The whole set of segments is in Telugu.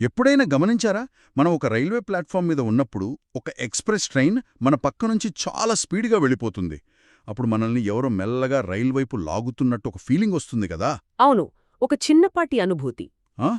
ఎప్పుడైనా గమనించారా? మనం ఒక రైల్వే ప్లాట్ఫామ్ మీద ఉన్నప్పుడు ఒక ఎక్స్‌ప్రెస్ ట్రైన్ మన పక్క నుంచి చాలా స్పీడ్‌గా వెళ్ళిపోతుంది. అప్పుడు మనల్ని ఎవరో మెల్లగా రైలు వైపు లాగుతున్నట్టు ఒక ఫీలింగొస్తుంది కదా! అవును. ఒక చిన్నపాటి అనుభూతి. ఆ!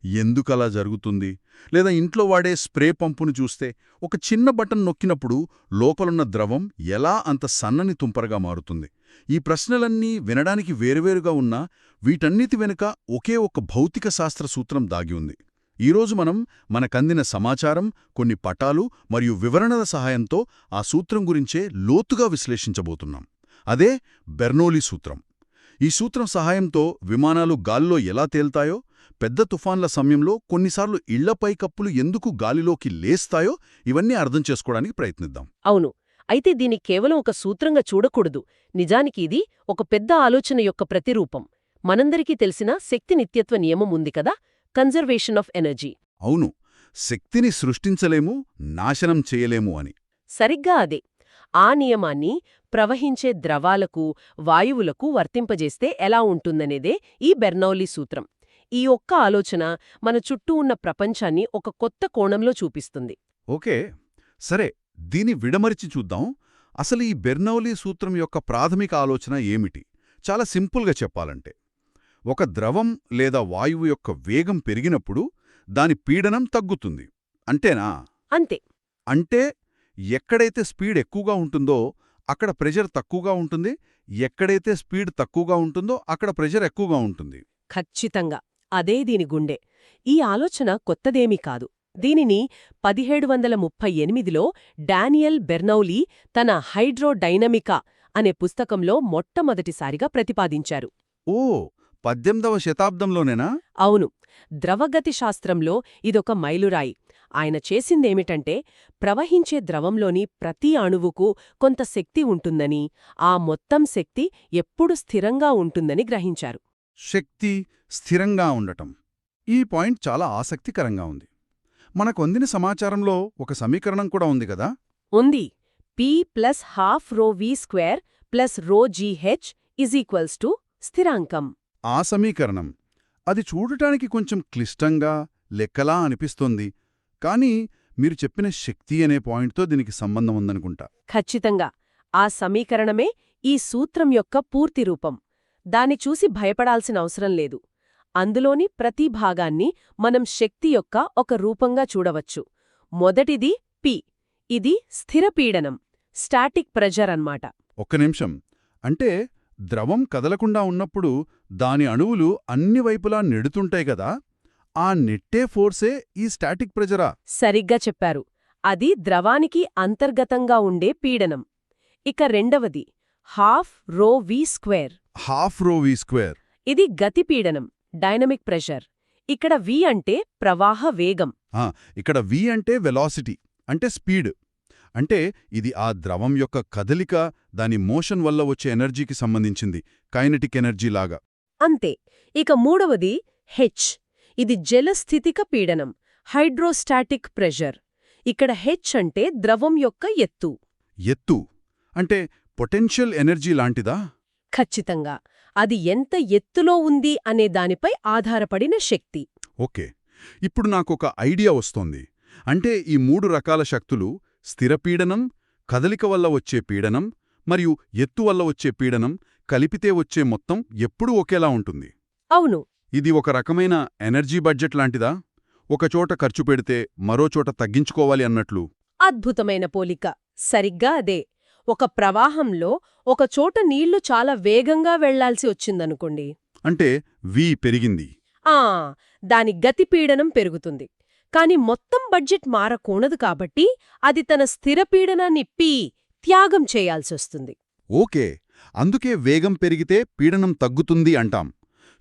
ఎందుకలా జరుగుతుంది? లేదా ఇంట్లో వాడే స్ప్రే పంపును చూస్తే ఒక చిన్న బటన్ నొక్కినప్పుడు లోపలున్న ద్రవం ఎలా అంత సన్నని తుంపరగా మారుతుంది? ఈ ప్రశ్నలన్నీ వినడానికి వేరువేరుగా ఉన్నా వీటన్నిటి వెనుక ఒకే ఒక భౌతిక శాస్త్ర సూత్రం దాగి ఉంది. ఈరోజు మనం మనకందిన సమాచారం, కొన్ని పటాలు మరియు వివరణల సహాయంతో ఆ సూత్రం గురించే లోతుగా విశ్లేషించబోతున్నాం. అదే బెర్నౌలీ సూత్రం. ఈ సూత్రం సహాయంతో విమానాలు గాల్లో ఎలా తేల్తాయో, పెద్ద తుఫాన్ల సమయంలో కొన్నిసార్లు ఇళ్లపై కప్పులు ఎందుకు గాలిలోకి లేస్తాయో ఇవన్నీ అర్థం చేసుకోవడానికి ప్రయత్నిద్దాం. అవును. అయితే దీన్ని కేవలం ఒక సూత్రంగా చూడకూడదు. నిజానికి ఇది ఒక పెద్ద ఆలోచన యొక్క ప్రతిరూపం. మనందరికీ తెలిసిన శక్తి నిత్యత్వ నియమం ఉంది కదా, కన్జర్వేషన్ ఆఫ్ ఎనర్జీ. అవును, శక్తిని సృష్టించలేము, నాశనం చేయలేము అని. సరిగ్గా అదే. ఆ నియమాన్ని ప్రవహించే ద్రవాలకు, వాయువులకు వర్తింపజేస్తే ఎలా ఉంటుందనేదే ఈ బెర్నౌలీ సూత్రం. ఈ ఒక్క ఆలోచన మన చుట్టూ ఉన్న ప్రపంచాన్ని ఒక కొత్త కోణంలో చూపిస్తుంది. ఓకే, సరే, దీని విడమరిచి చూద్దాం. అసలు ఈ బెర్నౌలీ సూత్రం యొక్క ప్రాథమిక ఆలోచన ఏమిటి? చాలా సింపుల్గా చెప్పాలంటే, ఒక ద్రవం లేదా వాయువు యొక్క వేగం పెరిగినప్పుడు దాని పీడనం తగ్గుతుంది. అంతేనా? అంతే. అంటే ఎక్కడైతే స్పీడ్ ఎక్కువగా ఉంటుందో అక్కడ ప్రెషర్ తక్కువగా ఉంటుంది, ఎక్కడైతే స్పీడ్ తక్కువగా ఉంటుందో అక్కడ ప్రెషర్ ఎక్కువగా ఉంటుంది. ఖచ్చితంగా. అదే దీని గుండె. ఈ ఆలోచన కొత్తదేమీ కాదు. దీనిని 1738లో డానియల్ బెర్నౌలీ తన హైడ్రోడైనమికా అనే పుస్తకంలో మొట్టమొదటిసారిగా ప్రతిపాదించారు. ఓ, 18వ శతాబ్దంలోనేనా? అవును. ద్రవగతి శాస్త్రంలో ఇదొక మైలురాయి. ఆయన చేసిందేమిటంటే, ప్రవహించే ద్రవంలోని ప్రతి అణువుకు కొంత శక్తి ఉంటుందని, ఆ మొత్తం శక్తి ఎప్పుడు స్థిరంగా ఉంటుందని గ్రహించారు. శక్తి స్థిరంగా ఉండటం, ఈ పాయింట్ చాలా ఆసక్తికరంగా ఉంది. మనకొందిన సమాచారంలో ఒక సమీకరణం కూడా ఉంది కదా? ఉంది. P ప్లస్ హాఫ్ రో V స్క్వేర్ ప్లస్ రో GH ఈజ్ స్థిరాంకం. ఆ సమీకరణం, అది చూడటానికి కొంచెం క్లిష్టంగా, లెక్కలా అనిపిస్తోంది. కానీ మీరు చెప్పిన శక్తి అనే పాయింట్తో దీనికి సంబంధం ఉందనుకుంటా. ఖచ్చితంగా. ఆ సమీకరణమే ఈ సూత్రం యొక్క పూర్తి రూపం. దాన్ని చూసి భయపడాల్సిన అవసరం లేదు. అందులోని ప్రతి భాగాన్ని మనం శక్తి యొక్క ఒక రూపంగా చూడవచ్చు. మొదటిది P. ఇది స్థిర పీడనం, స్టాటిక్ ప్రెజర్ అన్నమాట. ఒక్క నిమిషం. అంటే ద్రవం కదలకుండా ఉన్నప్పుడు దాని అణువులు అన్ని వైపులా నెడుతుంటాయి కదా, ఆ నెట్టే ఫోర్సే ఈ స్టాటిక్ ప్రెజరా? సరిగ్గా చెప్పారు. అది ద్రవానికి అంతర్గతంగా ఉండే పీడనం. ఇక రెండవది హాఫ్ రో V స్క్వేర్. హాఫ్ రో వి స్క్వేర్. ఇది గతి పీడనం, డైనమిక్ ప్రెషర్. ఇక్కడ V అంటే ప్రవాహ వేగం. ఇక్కడ వి అంటే వెలాసిటీ, అంటే స్పీడ్. అంటే ఇది ఆ ద్రవం యొక్క కదలిక, దాని మోషన్ వల్ల వచ్చే ఎనర్జీకి సంబంధించింది, కైనెటిక్ ఎనర్జీ లాగా. అంతే. ఇక మూడవది H. ఇది జలస్థితిక పీడనం, హైడ్రోస్టాటిక్ ప్రెషర్. ఇక్కడ H అంటే ద్రవం యొక్క ఎత్తు. ఎత్తు అంటే పొటెన్షియల్ ఎనర్జీ లాంటిదా? ఖచ్చితంగా. అది ఎంత ఎత్తులో ఉంది అనే దానిపై ఆధారపడిన శక్తి. ఓకే, ఇప్పుడు నాకొక ఐడియా వస్తోంది. అంటే ఈ మూడు రకాల శక్తులు, స్థిరపీడనం, కదలిక వల్ల వచ్చే పీడనం మరియు ఎత్తు వల్ల వచ్చే పీడనం కలిపితే వచ్చే మొత్తం ఎప్పుడూ ఒకేలా ఉంటుంది. అవును. ఇది ఒక రకమైన ఎనర్జీ బడ్జెట్ లాంటిదా? ఒకచోట ఖర్చు పెడితే మరోచోట తగ్గించుకోవాలి అన్నట్లు. అద్భుతమైన పోలిక. సరిగ్గా అదే. ఒక ప్రవాహంలో ఒకచోట నీళ్లు చాలా వేగంగా వెళ్లాల్సి వచ్చిందనుకోండి. అంటే వి పెరిగింది. దాని గతి పీడనం పెరుగుతుంది. కాని మొత్తం బడ్జెట్ మారకూడదు కాబట్టి అది తన స్థిర పీడనాన్ని P త్యాగం చేయాల్సొస్తుంది. ఓకే, అందుకే వేగం పెరిగితే పీడనం తగ్గుతుంది అంటాం.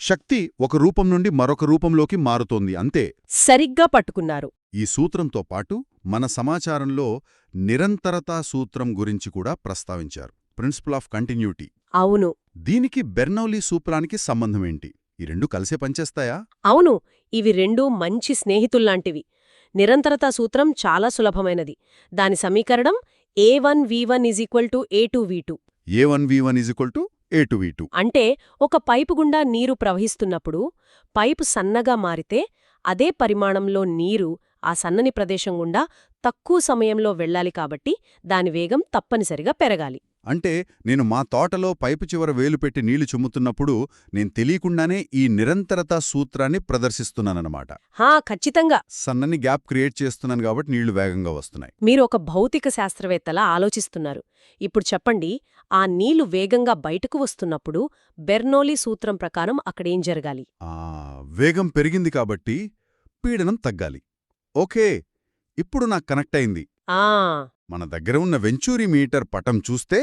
శక్తి ఒక రూపం నుండి మరొక రూపంలోకి మారుతోంది, అంతే. సరిగ్గా పట్టుకున్నారు. ఈ సూత్రంతో పాటు మన సమాచారంలో నిరంతరతా సూత్రం గురించి కూడా ప్రస్తావించారు, ప్రిన్సిపల్ ఆఫ్ కంటిన్యూటీ. అవును. దీనికి బెర్నౌలీ సూత్రానికి సంబంధమేంటి? ఈ రెండు కలిసే పనిచేస్తాయా? అవును. ఇవి రెండూ మంచి స్నేహితుల్లాంటివి. నిరంతరతా సూత్రం చాలా సులభమైనది. దాని సమీకరణం A1V1 A2V2. A1V1 A2V2. అంటే ఒక పైపు గుండా నీరు ప్రవహిస్తున్నప్పుడు పైపు సన్నగా మారితే అదే పరిమాణంలో నీరు ఆ సన్నని ప్రదేశం గుండా తక్కువ సమయంలో వెళ్ళాలి కాబట్టి దాని వేగం తప్పనిసరిగా పెరగాలి. అంటే నేను మా తోటలో పైపు చివర వేలు పెట్టి నీళ్లు చుమ్ముతున్నప్పుడు నేను తెలియకుండానే ఈ నిరంతరతా సూత్రాన్ని ప్రదర్శిస్తున్నానన్నమాట. ఖచ్చితంగా. సన్నని గ్యాప్ క్రియేట్ చేస్తున్నాను కాబట్టి నీళ్లు వేగంగా వస్తున్నాయి. మీరు ఒక భౌతిక శాస్త్రవేత్తలా ఆలోచిస్తున్నారు. ఇప్పుడు చెప్పండి, ఆ నీళ్లు వేగంగా బయటకు వస్తున్నప్పుడు బెర్నౌలీ సూత్రం ప్రకారం అక్కడేం జరగాలి? వేగం పెరిగింది కాబట్టి పీడనం తగ్గాలి. ఓకే, ఇప్పుడు నాకు కనెక్ట్ అయింది. మన దగ్గర ఉన్న వెంచూరీ మీటర్ పటం చూస్తే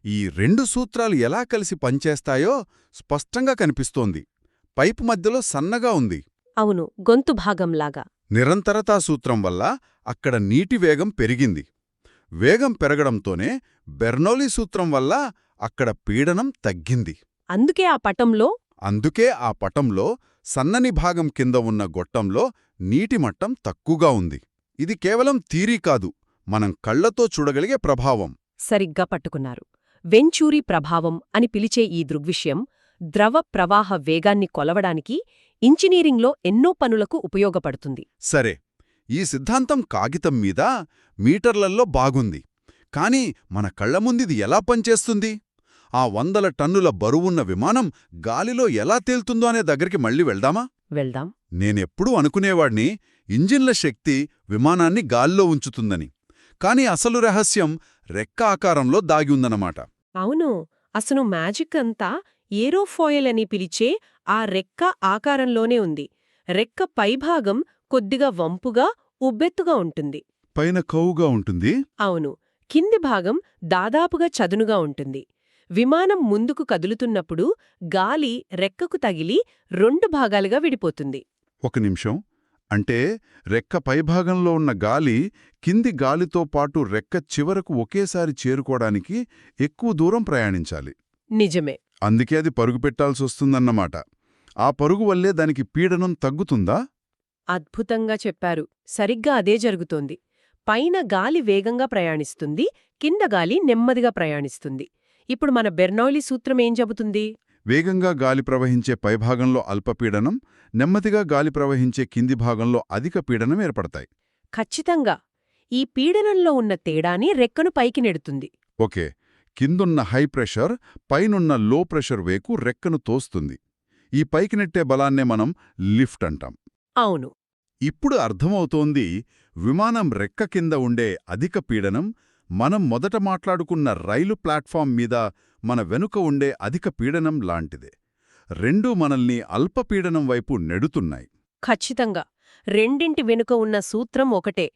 ఈ రెండు సూత్రాలు ఎలా కలిసి పనిచేస్తాయో స్పష్టంగా కనిపిస్తోంది. పైపు మధ్యలో సన్నగా ఉంది. అవును, గొంతు భాగంలాగా. నిరంతరతా సూత్రం వల్ల అక్కడ నీటి వేగం పెరిగింది. వేగం పెరగడంతోనే బెర్నౌలీ సూత్రం వల్ల అక్కడ పీడనం తగ్గింది. అందుకే ఆ పటంలో సన్నని భాగం కింద ఉన్న గొట్టంలో నీటి మట్టం తక్కువగా ఉంది. ఇది కేవలం థీరీ కాదు, మనం కళ్లతో చూడగలిగే ప్రభావం. సరిగ్గా పట్టుకున్నారు. వెంచూరీ ప్రభావం అని పిలిచే ఈ దృగ్విషయం ద్రవ ప్రవాహ వేగాన్ని కొలవడానికి ఇంజనీరింగ్లో ఎన్నో పనులకు ఉపయోగపడుతుంది. సరే, ఈ సిద్ధాంతం కాగితం మీద మీటర్లల్లో బాగుంది. కానీ మన కళ్ల ముందిది ఎలా పనిచేస్తుంది? ఆ 100 టన్నుల బరువున్న విమానం గాలిలో ఎలా తేల్తుందో అనే దగ్గరికి మళ్ళీ వెళ్దాం. నేనెప్పుడూ అనుకునేవాణ్ణి ఇంజిన్ల శక్తి విమానాన్ని గాల్లో ఉంచుతుందని. కాని అసలు రహస్యం రెక్క ఆకారంలో దాగి ఉందన్నమాట. అవును, అసలు మ్యాజిక్ అంతా ఏరోఫాయిల్ అని పిలిచే ఆ రెక్క ఆకారంలోనే ఉంది. రెక్క పైభాగం కొద్దిగా వంపుగా, ఉబ్బెత్తుగా ఉంటుంది. పైన కౌగా ఉంటుంది. అవును, కింది భాగం దాదాపుగా చదునుగా ఉంటుంది. విమానం ముందుకు కదులుతున్నప్పుడు గాలి రెక్కకు తగిలి 2 భాగాలుగా విడిపోతుంది. ఒక నిమిషం, అంటే రెక్క పైభాగంలో ఉన్న గాలి కింది గాలితో పాటు రెక్క చివరకు ఒకేసారి చేరుకోవడానికి ఎక్కువ దూరం ప్రయాణించాలి. నిజమే. అందుకే అది పరుగు పెట్టాల్సొస్తుందన్నమాట. ఆ పరుగు వల్లే దానికి పీడనం తగ్గుతుందా? అద్భుతంగా చెప్పారు. సరిగ్గా అదే జరుగుతోంది. పైన గాలి వేగంగా ప్రయాణిస్తుంది, కింద గాలి నెమ్మదిగా ప్రయాణిస్తుంది. ఇప్పుడు మన బెర్నౌలీ సూత్రం ఏం చెబుతుంది? వేగంగా గాలి ప్రవహించే పైభాగంలో అల్పపీడనం, నెమ్మదిగా గాలి ప్రవహించే కింది భాగంలో అధిక పీడనం ఏర్పడతాయి. ఖచ్చితంగా. ఈ పీడనంలో ఉన్న తేడాని రెక్కను పైకి నెడుతుంది. ఓకే, కిందున్న హై ప్రెషర్ పైనున్న లో ప్రెషర్ వేకు రెక్కను తోస్తుంది. ఈ పైకి నెట్టే బలాన్నే మనం లిఫ్ట్ అంటాం. అవును. ఇప్పుడు అర్థమవుతోంది, విమానం రెక్క కింద ఉండే అధిక పీడనం మనం మొదట మాట్లాడుకున్న రైలు ప్లాట్ఫామ్ మీద మన వెనుక ఉండే అధిక పీడనం లాంటిదే. రెండూ మనల్ని అల్పపీడనం వైపు నెడుతున్నాయి. ఖచ్చితంగా. రెండింటి వెనుక ఉన్న సూత్రం ఒకటే.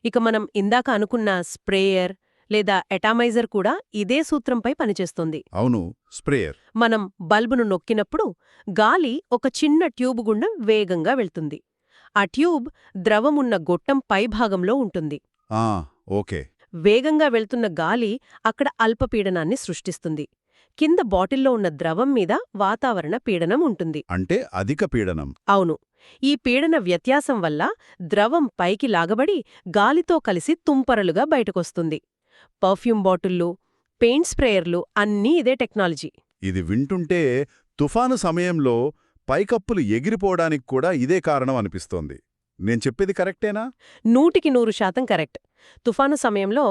ఇక మనం ఇందాక అనుకున్న స్ప్రేయర్ లేదా ఎటామైజర్ కూడా ఇదే సూత్రంపై పనిచేస్తుంది. అవును, స్ప్రేయర్. మనం బల్బును నొక్కినప్పుడు గాలి ఒక చిన్న ట్యూబు గుండా వేగంగా వెళ్తుంది. ఆ ట్యూబ్ ద్రవమున్న గొట్టం పైభాగంలో ఉంటుంది. ఓకే. వేగంగా వెళ్తున్న గాలి అక్కడ అల్పపీడనాన్ని సృష్టిస్తుంది. కింద బాటిల్లో ఉన్న ద్రవం మీద వాతావరణ పీడనం ఉంటుంది. అంటే అధిక పీడనం. అవును. ఈ పీడన వ్యత్యాసం వల్ల ద్రవం పైకి లాగబడి గాలితో కలిసి తుంపరలుగా బయటకొస్తుంది. పర్ఫ్యూమ్ బాటిళ్లు, పెయింట్ స్ప్రేయర్లు అన్నీ ఇదే టెక్నాలజీ. ఇది వింటుంటే తుఫాను సమయంలో పైకప్పులు ఎగిరిపోవడానికి కూడా ఇదే కారణం అనిపిస్తోంది. నేను చెప్పేది కరెక్టేనా? 100% కరెక్ట్. తుఫాను సమయంలో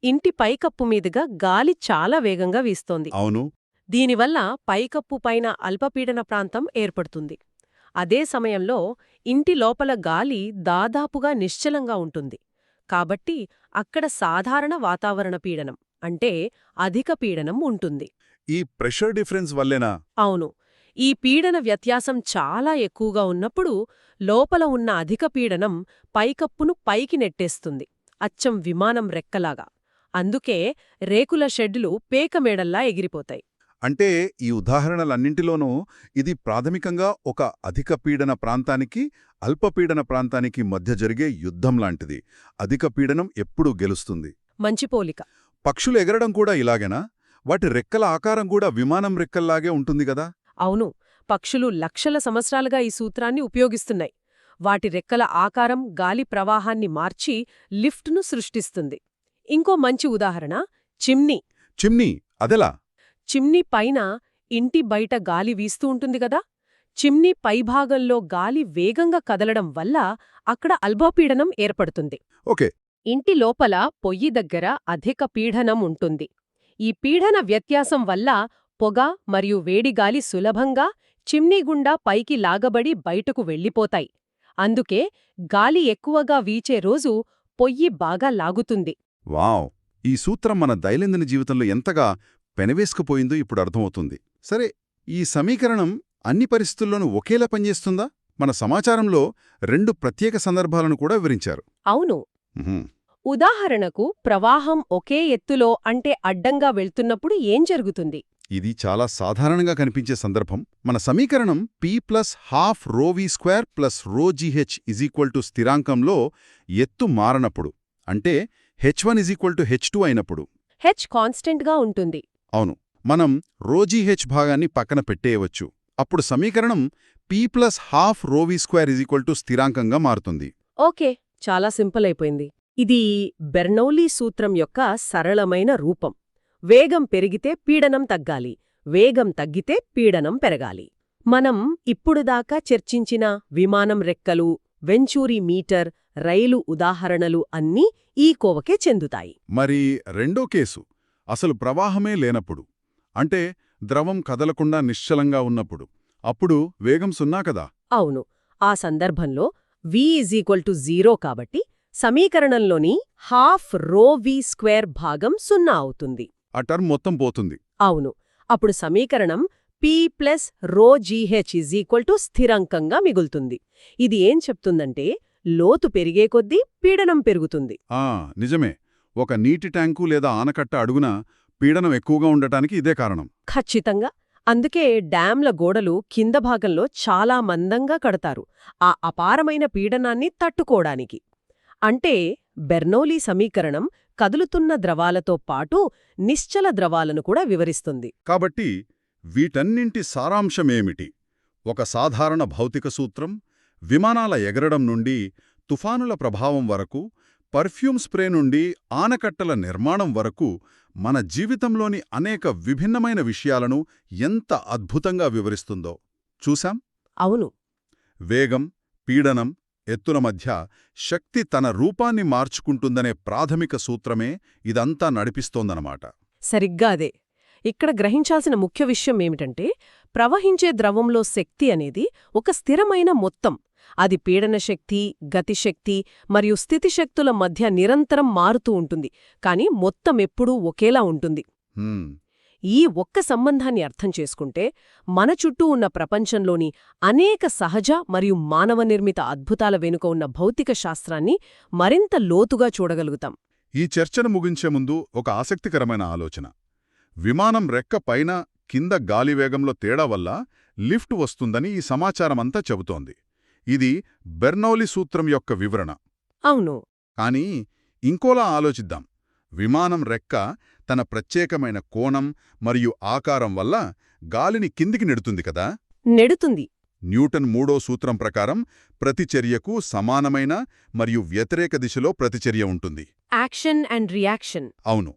ఇంటి పైకప్పు మీదుగా గాలి చాలా వేగంగా వీస్తోంది. అవును. దీనివల్ల పైకప్పు పైన అల్పపీడన ప్రాంతం ఏర్పడుతుంది. అదే సమయంలో ఇంటి లోపల గాలి దాదాపుగా నిశ్చలంగా ఉంటుంది. కాబట్టి అక్కడ సాధారణ వాతావరణ పీడనం అంటే అధిక పీడనం ఉంటుంది. ఈ ప్రెషర్ డిఫరెన్స్ వల్లేనా? అవును. ఈ పీడన వ్యత్యాసం చాలా ఎక్కువగా ఉన్నప్పుడు లోపల ఉన్న అధిక పీడనం పైకప్పును పైకి నెట్టేస్తుంది, అచ్చం విమానం రెక్కలాగా. అందుకే రేకుల షెడ్లు పేకమేడల్లా ఎగిరిపోతాయి. అంటే ఈ ఉదాహరణలన్నింటిలోనూ ఇది ప్రాథమికంగా ఒక అధిక పీడన ప్రాంతానికి అల్పపీడన ప్రాంతానికి మధ్య జరిగే యుద్ధం లాంటిది. అధిక పీడనం ఎప్పుడూ గెలుస్తుంది. మంచి పోలిక. పక్షులు ఎగరడం కూడా ఇలాగేనా? వాటి రెక్కల ఆకారం కూడా విమానం రెక్కల్లాగే ఉంటుంది గదా? అవును. పక్షులు లక్షల సంవత్సరాలుగా ఈ సూత్రాన్ని ఉపయోగిస్తున్నాయి. వాటి రెక్కల ఆకారం గాలి ప్రవాహాన్ని మార్చి లిఫ్ట్ను సృష్టిస్తుంది. ఇంకో మంచి ఉదాహరణ చిమ్నీ. చిమ్నీ అదెలా? చిమ్నీ పైన ఇంటి బయట గాలి వీస్తూ ఉంటుంది గదా? చిమ్నీ పైభాగంలో గాలి వేగంగా కదలడం వల్ల అక్కడ అల్బపీడనం ఏర్పడుతుంది. ఓకే. ఇంటి లోపల పొయ్యి దగ్గర అధిక పీడనం ఉంటుంది. ఈ పీడన వ్యత్యాసం వల్ల పొగ మరియు వేడిగాలి సులభంగా చిమ్నీ గుండా పైకి లాగబడి బయటకు వెళ్ళిపోతాయి. అందుకే గాలి ఎక్కువగా వీచే రోజు పొయ్యి బాగా లాగుతుంది. వావ్! ఈ సూత్రం మన దైనందిన జీవితంలో ఎంతగా పెనవేసుకుపోయిందో ఇప్పుడు అర్థమవుతుంది. సరే, ఈ సమీకరణం అన్ని పరిస్థితుల్లోనూ ఒకేలా పనిచేస్తుందా? మన సమాచారంలో 2 ప్రత్యేక సందర్భాలను కూడా వివరించారు. అవును. ఉహుం. ఉదాహరణకు ప్రవాహం ఒకే ఎత్తులో అంటే అడ్డంగా వెళ్తున్నప్పుడు ఏం జరుగుతుంది? ఇది చాలా సాధారణంగా కనిపించే సందర్భం. మన సమీకరణం p+12ρv² + ρgh స్థిరాంకంలో ఎత్తు మారనప్పుడు, అంటే h1 h2 అయినప్పుడు. హెచ్ కాన్స్టెంట్గా ఉంటుంది. అవును, మనం ρgh భాగాన్ని పక్కన పెట్టేయవచ్చు. అప్పుడు సమీకరణం p+12ρv² స్థిరాంకంగా మారుతుంది. ఓకే, చాలా సింపుల్ అయిపోయింది. ఇది బెర్నౌలీ సూత్రం యొక్క సరళమైన రూపం. వేగం పెరిగితే పీడనం తగ్గాలి, వేగం తగ్గితే పీడనం పెరగాలి. మనం ఇప్పుడుదాకా చర్చించిన విమానం రెక్కలు, వెంచూరీ మీటర్, రైలు ఉదాహరణలు అన్నీ ఈ కోవకే చెందుతాయి. మరి రెండో కేసు, అసలు ప్రవాహమే లేనప్పుడు, అంటే ద్రవం కదలకుండా నిశ్చలంగా ఉన్నప్పుడు, అప్పుడు వేగం 0 కదా? అవును. ఆ సందర్భంలో v0 కాబట్టి సమీకరణంలోని 12ρv² భాగం 0 అవుతుంది. ఆ టర్మ్ మొత్తం పోతుంది. అవును. అప్పుడు సమీకరణం p+ρgh స్థిరాంకంగా మిగులుతుంది. ఇది ఏం చెప్తుందంటే లోతు పెరిగే కొద్దీ పీడనం పెరుగుతుంది. నిజమే. ఒక నీటి ట్యాంకు లేదా ఆనకట్ట అడుగున పీడనం ఎక్కువగా ఉండటానికి ఇదే కారణం. ఖచ్చితంగా. అందుకే డ్యాంల గోడలు కింద భాగంలో చాలా మందంగా కడతారు, ఆ అపారమైన పీడనాన్ని తట్టుకోడానికి. అంటే బెర్నౌలీ సమీకరణం కదులుతున్న ద్రవాలతో పాటు నిశ్చల ద్రవాలను కూడా వివరిస్తుంది. కాబట్టి వీటన్నింటి సారాంశమేమిటి? ఒక సాధారణ భౌతిక సూత్రం, విమానాల ఎగరడం నుండి తుఫానుల ప్రభావం వరకు, పర్ఫ్యూమ్ స్ప్రే నుండి ఆనకట్టల నిర్మాణం వరకు మన జీవితంలోని అనేక విభిన్నమైన విషయాలను ఎంత అద్భుతంగా వివరిస్తుందో చూశాం. అవును. వేగం, పీడనం, ఎత్తుల మధ్య శక్తి తన రూపాన్ని మార్చుకుంటుందనే ప్రాథమిక సూత్రమే ఇదంతా నడిపిస్తోందన్నమాట. సరిగ్గా అదే. ఇక్కడ గ్రహించాల్సిన ముఖ్య విషయం ఏమిటంటే, ప్రవహించే ద్రవంలో శక్తి అనేది ఒక స్థిరమైన మొత్తం. అది పీడన శక్తి, గతిశక్తి మరియు స్థితిశక్తుల మధ్య నిరంతరం మారుతూ ఉంటుంది, కానీ మొత్తం ఎప్పుడూ ఒకేలా ఉంటుంది. ఈ ఒక్క సంబంధాన్ని అర్థం చేసుకుంటే మన చుట్టూ ఉన్న ప్రపంచంలోని అనేక సహజ మరియు మానవ నిర్మిత అద్భుతాల వెనుక ఉన్న భౌతిక శాస్త్రాన్ని మరింత లోతుగా చూడగలుగుతాం. ఈ చర్చను ముగించే ముందు ఒక ఆసక్తికరమైన ఆలోచన. విమానం రెక్క పైన కింద గాలివేగంలో తేడా వల్ల లిఫ్ట్ వస్తుందని ఈ సమాచారమంతా చెబుతోంది. ఇది బెర్నౌలీ సూత్రం యొక్క వివరణ. అవును. కానీ ఇంకోలా ఆలోచిద్దాం. విమానం రెక్క తన ప్రత్యేకమైన కోణం మరియు ఆకారం వల్ల గాలిని కిందికి నెడుతుంది కదా? నెడుతుంది. న్యూటన్ 3వ సూత్రం ప్రకారం ప్రతిచర్యకు సమానమైన మరియు వ్యతిరేక దిశలో ప్రతిచర్య ఉంటుంది. Action and reaction. అవును.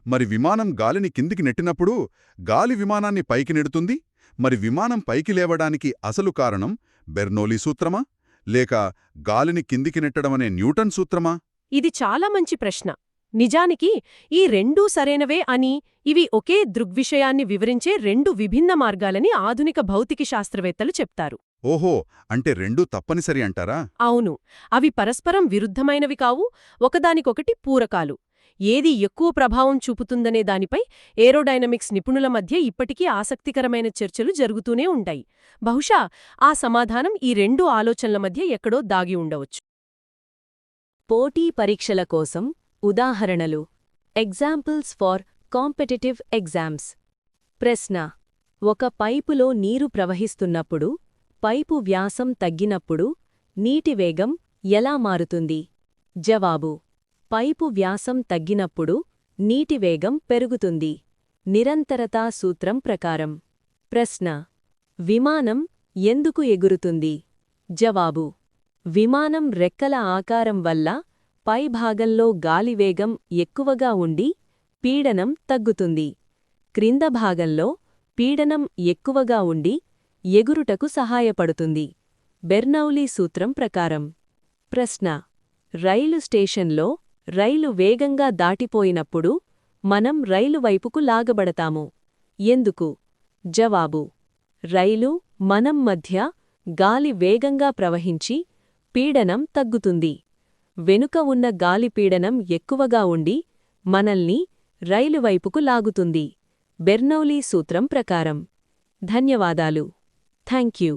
మరి విమానం గాలిని కిందికి నెట్టినప్పుడు గాలి విమానాన్ని పైకి నెడుతుంది. మరి విమానం పైకి లేవడానికి అసలు కారణం బెర్నౌలీ సూత్రమా, లేక గాలిని కిందికి నెట్టడమనే న్యూటన్ సూత్రమా? ఇది చాలా మంచి ప్రశ్న. నిజానికి ఈ రెండూ సరైనవే అని, ఇవి ఒకే దృగ్విషయాన్ని వివరించే 2 విభిన్న మార్గాలని ఆధునిక భౌతిక శాస్త్రవేత్తలు చెప్తారు. ఓహో, అంటే రెండూ తప్పనిసరి అంటారా? అవును. అవి పరస్పరం విరుద్ధమైనవి కావు, ఒకదానికొకటి పూరకాలు. ఏది ఎక్కువ ప్రభావం చూపుతుందనే దానిపై ఏరోడైనమిక్స్ నిపుణుల మధ్య ఇప్పటికీ ఆసక్తికరమైన చర్చలు జరుగుతూనే ఉంటాయి. బహుశా ఆ సమాధానం ఈ 2 ఆలోచనల మధ్య ఎక్కడో దాగి ఉండవచ్చు. పోటీ పరీక్షల కోసం ఉదాహరణలు. Examples for competitive exams. ప్రశ్న: ఒక పైపులో నీరు ప్రవహిస్తున్నప్పుడు, పైపు వ్యాసం తగ్గినప్పుడు నీటి వేగం ఎలా మారుతుంది? జవాబు: పైపు వ్యాసం తగ్గినప్పుడు నీటి వేగం పెరుగుతుంది, నిరంతరతా సూత్రం ప్రకారం. ప్రశ్న: విమానం ఎందుకు ఎగురుతుంది? జవాబు: విమానం రెక్కల ఆకారం వల్ల పైభాగంలో గాలివేగం ఎక్కువగా ఉండి పీడనం తగ్గుతుంది, క్రింద భాగంలో పీడనం ఎక్కువగా ఉండి ఎగురుటకు సహాయపడుతుంది. బెర్నౌలీ సూత్రం ప్రకారం. ప్రశ్న: రైలు స్టేషన్లో రైలు వేగంగా దాటిపోయినప్పుడు మనం రైలు వైపుకు లాగబడతాము. ఎందుకు? జవాబు: రైలు, మనం మధ్య గాలి వేగంగా ప్రవహించి పీడనం తగ్గుతుంది. వెనుక ఉన్న గాలి పీడనం ఎక్కువగా ఉండి మనల్ని రైలు వైపుకు లాగుతుంది. బెర్నౌలీ సూత్రం ప్రకారం. ధన్యవాదాలు. థాంక్యూ.